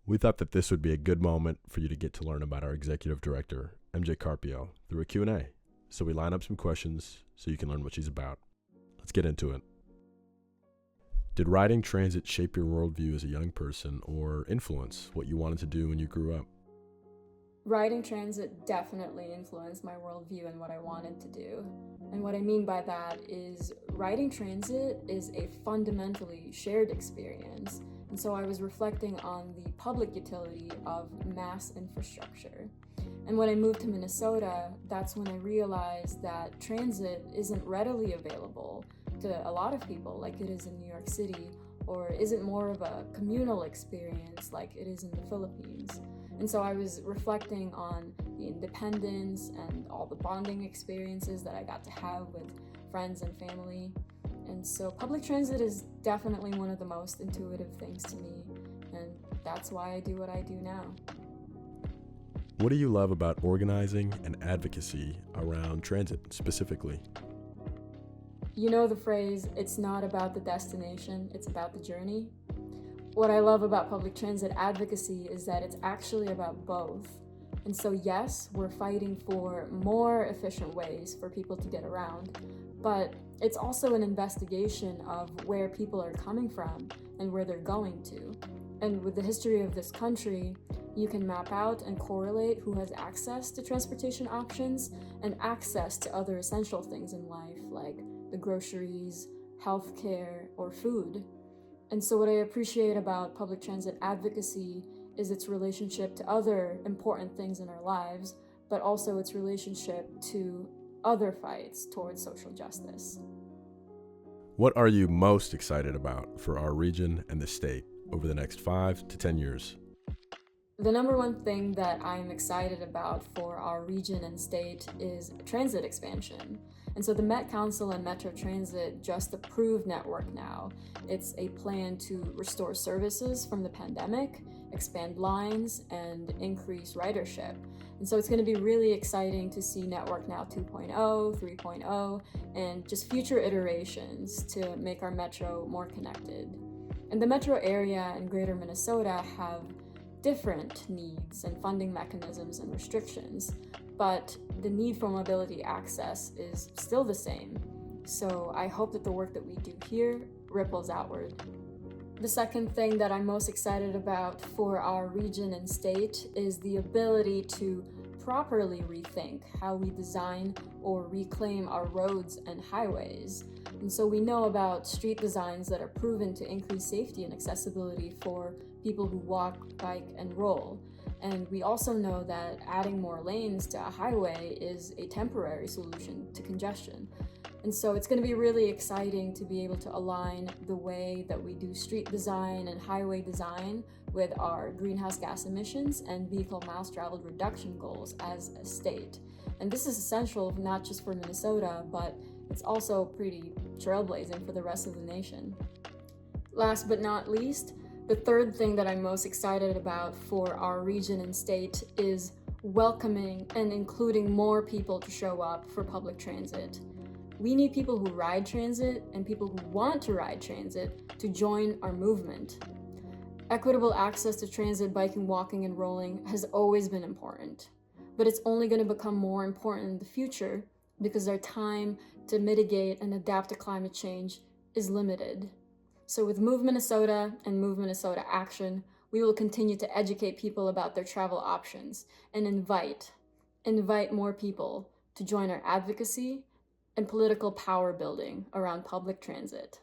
We thought that this would be a good moment for you to get to learn about our executive director, MJ Carpio, through a Q&A. So we line up some questions so you can learn what she's about. Let's get into it. Did riding transit shape your worldview as a young person or influence what you wanted to do when you grew up? Riding transit definitely influenced my worldview and what I wanted to do. And what I mean by that is riding transit is a fundamentally shared experience. And so I was reflecting on the public utility of mass infrastructure. And when I moved to Minnesota, that's when I realized that transit isn't readily available to a lot of people like it is in New York City, or isn't more of a communal experience like it is in the Philippines. And so I was reflecting on the independence and all the bonding experiences that I got to have with friends and family. And so public transit is definitely one of the most intuitive things to me, and that's why I do what I do now. What do you love about organizing and advocacy around transit specifically? You know the phrase, it's not about the destination, it's about the journey? What I love about public transit advocacy is that it's actually about both. And so yes, we're fighting for more efficient ways for people to get around, but it's also an investigation of where people are coming from and where they're going to. And with the history of this country, you can map out and correlate who has access to transportation options and access to other essential things in life, like the groceries, healthcare, or food. And so what I appreciate about public transit advocacy is its relationship to other important things in our lives, but also its relationship to other fights towards social justice. What are you most excited about for our region and the state over the next 5 to 10 years? The number one thing that I'm excited about for our region and state is transit expansion. And so the Met Council and Metro Transit just approved Network Now. It's a plan to restore services from the pandemic, expand lines, and increase ridership. And so it's going to be really exciting to see Network Now 2.0, 3.0, and just future iterations to make our metro more connected. And the metro area and greater Minnesota have different needs and funding mechanisms and restrictions, but the need for mobility access is still the same. So I hope that the work that we do here ripples outward. The second thing that I'm most excited about for our region and state is the ability to properly rethink how we design or reclaim our roads and highways. And so we know about street designs that are proven to increase safety and accessibility for people who walk, bike, and roll. And we also know that adding more lanes to a highway is a temporary solution to congestion. And so it's going to be really exciting to be able to align the way that we do street design and highway design with our greenhouse gas emissions and vehicle miles traveled reduction goals as a state. And this is essential not just for Minnesota, but it's also pretty trailblazing for the rest of the nation. Last but not least, the third thing that I'm most excited about for our region and state is welcoming and including more people to show up for public transit. We need people who ride transit and people who want to ride transit to join our movement. Equitable access to transit, biking, walking, and rolling has always been important, but it's only going to become more important in the future because our time to mitigate and adapt to climate change is limited. So with Move Minnesota and Move Minnesota Action, we will continue to educate people about their travel options and invite more people to join our advocacy and political power building around public transit.